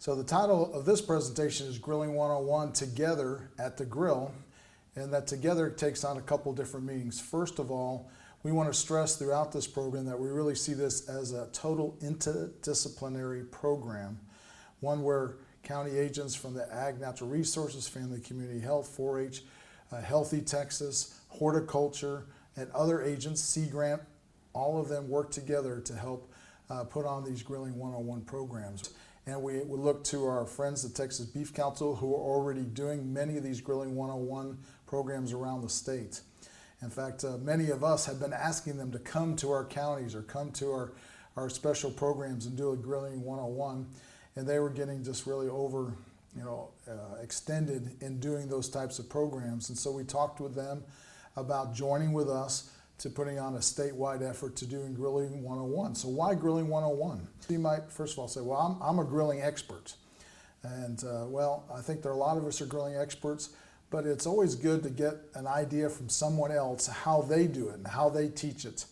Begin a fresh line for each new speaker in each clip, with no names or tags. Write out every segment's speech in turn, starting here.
So the title of this presentation is Grilling 101 Together at the Grill, and that together takes on a couple different meanings. First of all, we want to stress throughout this program that we really see this as a total interdisciplinary program, one where county agents from the Ag Natural Resources, Family Community Health, 4-H, Healthy Texas, Horticulture, and other agents, Sea Grant, all of them work together to help put on these Grilling 101 programs. And we look to our friends at Texas Beef Council, who are already doing many of these Grilling 101 programs around the state. In fact, many of us have been asking them to come to our counties or come to our special programs and do a Grilling 101, and they were getting just really extended in doing those types of programs. And so we talked with them about joining with us to putting on a statewide effort to doing Grilling 101. So why Grilling 101? You might first of all say, well, I'm a grilling expert. And well, I think there are a lot of us are grilling experts, but it's always good to get an idea from someone else how they do it and how they teach it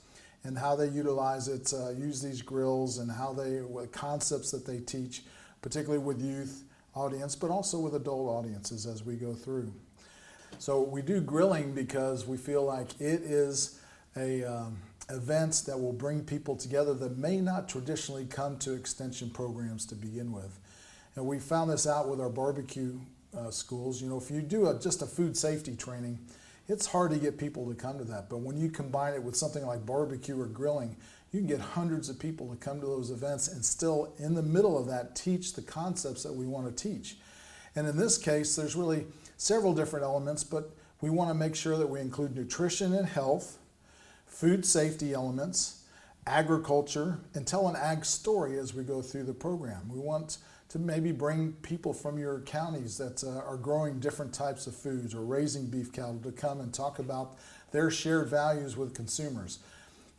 and how they utilize it, use these grills, and what concepts that they teach, particularly with youth audience, but also with adult audiences as we go through. So we do grilling because we feel like it is events that will bring people together that may not traditionally come to extension programs to begin with. And we found this out with our barbecue schools. You know, if you do just a food safety training, it's hard to get people to come to that. But when you combine it with something like barbecue or grilling, you can get hundreds of people to come to those events and still, in the middle of that, teach the concepts that we want to teach. And in this case, there's really several different elements, but we want to make sure that we include nutrition and health, food safety elements, agriculture, and tell an ag story as we go through the program. We want to maybe bring people from your counties that are growing different types of foods or raising beef cattle to come and talk about their shared values with consumers.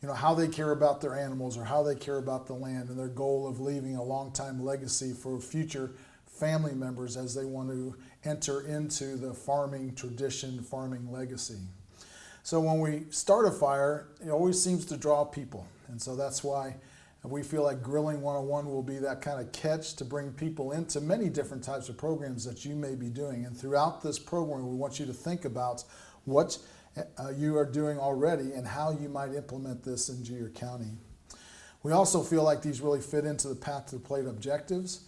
You know, how they care about their animals or how they care about the land and their goal of leaving a long-time legacy for future family members as they want to enter into the farming tradition, farming legacy. So when we start a fire, it always seems to draw people. And so that's why we feel like Grilling 101 will be that kind of catch to bring people into many different types of programs that you may be doing. And throughout this program, we want you to think about what you are doing already and how you might implement this into your county. We also feel like these really fit into the Path to the Plate objectives.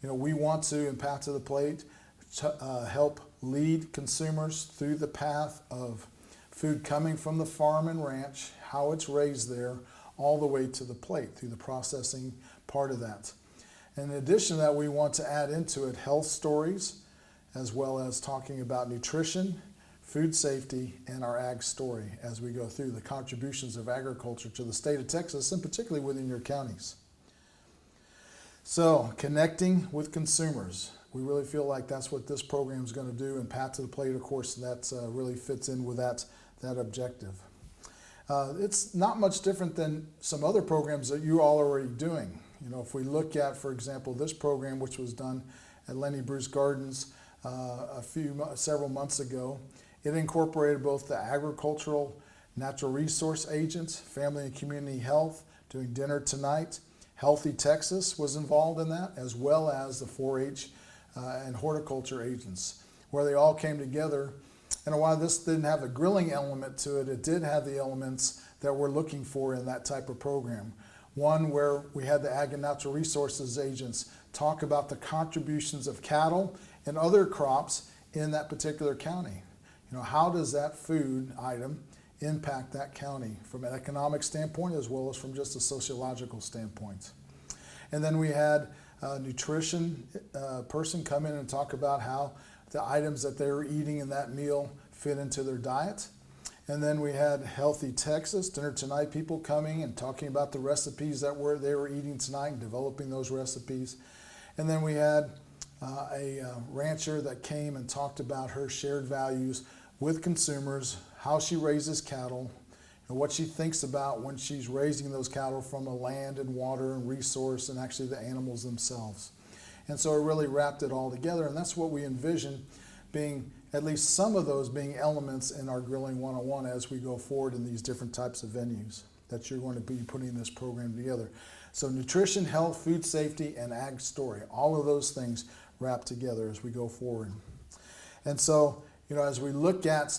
You know, we want to, in Path to the Plate, help lead consumers through the path of food coming from the farm and ranch, how it's raised there, all the way to the plate through the processing part of that. And in addition to that, we want to add into it health stories, as well as talking about nutrition, food safety, and our ag story as we go through the contributions of agriculture to the state of Texas, and particularly within your counties. So, connecting with consumers. We really feel like that's what this program is going to do, and Path to the Plate, of course, that really fits in with that objective. It's not much different than some other programs that you're all already doing. You know, if we look at, for example, this program, which was done at Lenny Bruce Gardens several months ago, it incorporated both the agricultural natural resource agents, family and community health, doing dinner tonight. Healthy Texas was involved in that, as well as the 4-H and horticulture agents, where they all came together. And while this didn't have a grilling element to it, it did have the elements that we're looking for in that type of program. One where we had the Ag and Natural Resources agents talk about the contributions of cattle and other crops in that particular county. You know, how does that food item impact that county from an economic standpoint as well as from just a sociological standpoint. And then we had a nutrition person come in and talk about how the items that they were eating in that meal fit into their diet. And then we had Healthy Texas, Dinner Tonight people coming and talking about the recipes that they were eating tonight and developing those recipes. And then we had a rancher that came and talked about her shared values with consumers, how she raises cattle, and what she thinks about when she's raising those cattle from the land and water and resource and actually the animals themselves. And so it really wrapped it all together, and that's what we envision being, at least some of those being elements in our Grilling 101 as we go forward in these different types of venues that you're going to be putting this program together. So nutrition, health, food safety, and ag story, all of those things wrapped together as we go forward. And so, as we look at,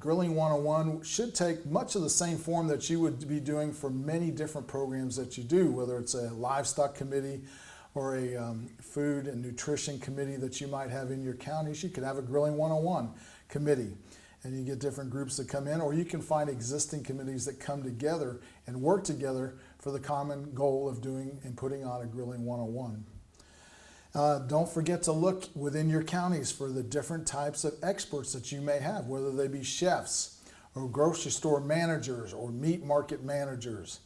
Grilling 101 should take much of the same form that you would be doing for many different programs that you do, whether it's a livestock committee or a food and nutrition committee that you might have in your counties. You could have a Grilling 101 committee, and you get different groups that come in, or you can find existing committees that come together and work together for the common goal of doing and putting on a Grilling 101. Don't forget to look within your counties for the different types of experts that you may have, whether they be chefs or grocery store managers or meat market managers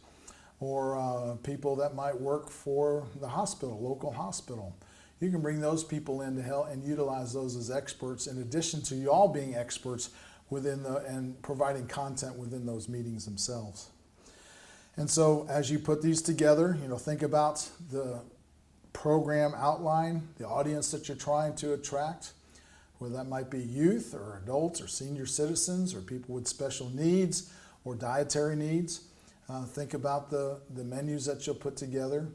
or people that might work for the hospital, local hospital. You can bring those people in to help and utilize those as experts in addition to you all being experts within and providing content within those meetings themselves. And so as you put these together, think about the program outline, the audience that you're trying to attract, whether that might be youth or adults or senior citizens or people with special needs or dietary needs. Think about the menus that you'll put together,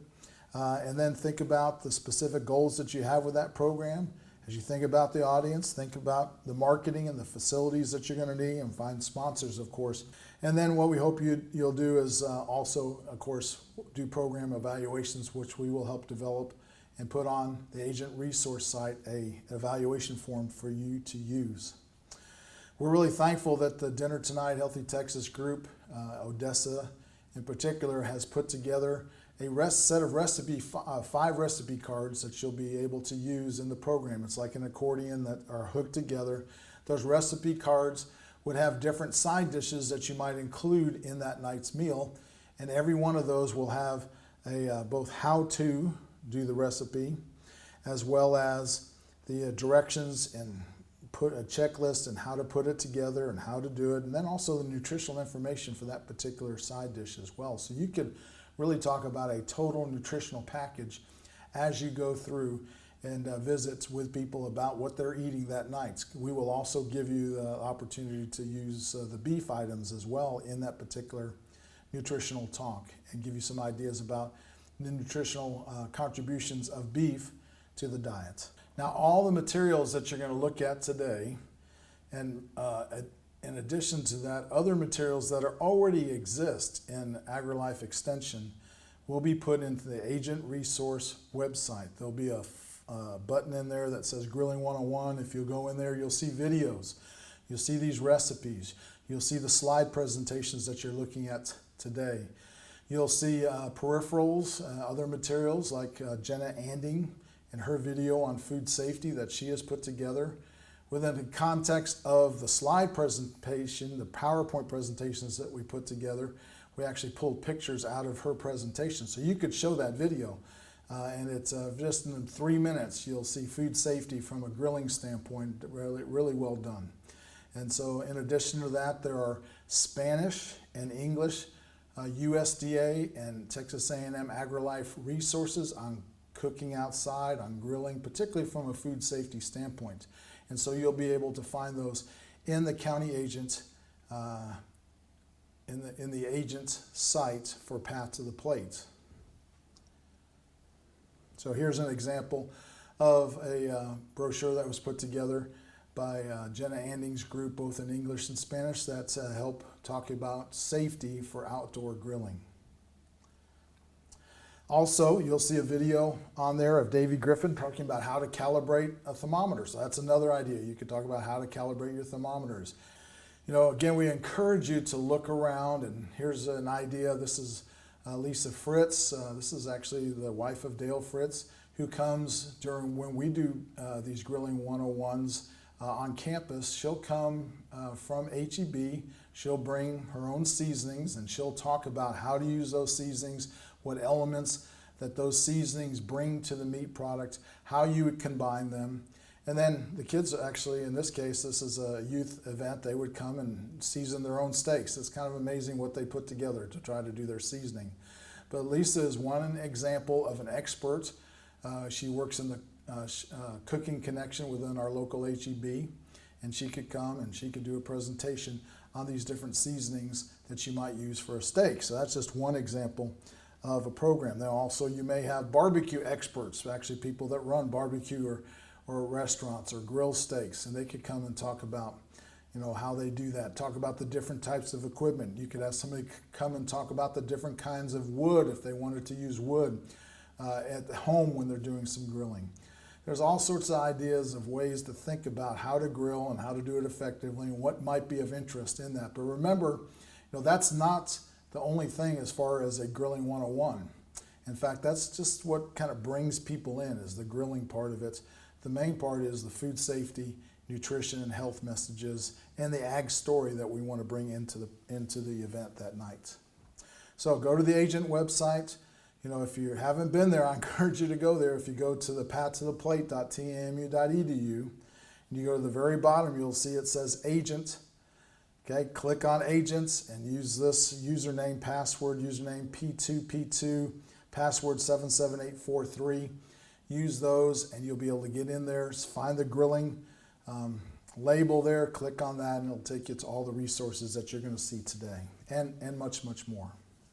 and then think about the specific goals that you have with that program. As you think about the audience, think about the marketing and the facilities that you're going to need, and find sponsors, of course. And then what we hope you'll do is also, of course, do program evaluations, which we will help develop and put on the agent resource site an evaluation form for you to use. We're really thankful that the Dinner Tonight Healthy Texas group, Odessa in particular, has put together a set of 5 recipe cards that you'll be able to use in the program. It's like an accordion that are hooked together. Those recipe cards would have different side dishes that you might include in that night's meal, and every one of those will have both how to do the recipe as well as the directions and put a checklist and how to put it together and how to do it, and then also the nutritional information for that particular side dish as well. So you could really talk about a total nutritional package as you go through and visits with people about what they're eating that night. We will also give you the opportunity to use the beef items as well in that particular nutritional talk and give you some ideas about the nutritional contributions of beef to the diet. Now, all the materials that you're going to look at today, and in addition to that, other materials that already exist in AgriLife Extension will be put into the Agent Resource website. There'll be a button in there that says Grilling 101. If you go in there, you'll see videos. You'll see these recipes. You'll see the slide presentations that you're looking at today. You'll see peripherals, other materials like Jenna Anding and her video on food safety that she has put together. Within the context of the slide presentation, the PowerPoint presentations that we put together, we actually pulled pictures out of her presentation. So you could show that video. And it's just in 3 minutes, you'll see food safety from a grilling standpoint, really well done. And so in addition to that, there are Spanish and English USDA and Texas A&M AgriLife resources on cooking outside, on grilling, particularly from a food safety standpoint. And so you'll be able to find those in the county agent, in the agent site for Path to the Plate. So here's an example of a brochure that was put together by Jenna Anding's group, both in English and Spanish, that's help talk about safety for outdoor grilling. Also, you'll see a video on there of Davey Griffin talking about how to calibrate a thermometer. So that's another idea. You could talk about how to calibrate your thermometers. Again, we encourage you to look around, and here's an idea. This is Lisa Fritz. This is actually the wife of Dale Fritz, who comes during when we do these Grilling 101s on campus. She'll come from HEB. She'll bring her own seasonings, and she'll talk about how to use those seasonings, what elements that those seasonings bring to the meat product, how you would combine them. And then the kids, actually, in this case, this is a youth event, they would come and season their own steaks. It's kind of amazing what they put together to try to do their seasoning. But Lisa is one example of an expert. She works in the cooking connection within our local HEB, and she could come and she could do a presentation on these different seasonings that you might use for a steak. So that's just one example of a program. Then also you may have barbecue experts, actually people that run barbecue or restaurants or grill steaks, and they could come and talk about how they do that, talk about the different types of equipment. You could have somebody come and talk about the different kinds of wood if they wanted to use wood at home when they're doing some grilling. There's all sorts of ideas of ways to think about how to grill and how to do it effectively and what might be of interest in that. But remember, that's not the only thing as far as a Grilling 101. In fact, that's just what kind of brings people in, is the grilling part of it. The main part is the food safety, nutrition and health messages, and the ag story that we want to bring into the event that night. So go to the Agent website. If you haven't been there, I encourage you to go there. If you go to the pattotheplate.tamu.edu, and you go to the very bottom, you'll see it says Agent. Okay, click on Agents and use this username, username P2P2, password 77843. Use those and you'll be able to get in there, find the grilling label there, click on that, and it'll take you to all the resources that you're going to see today, and much, much more.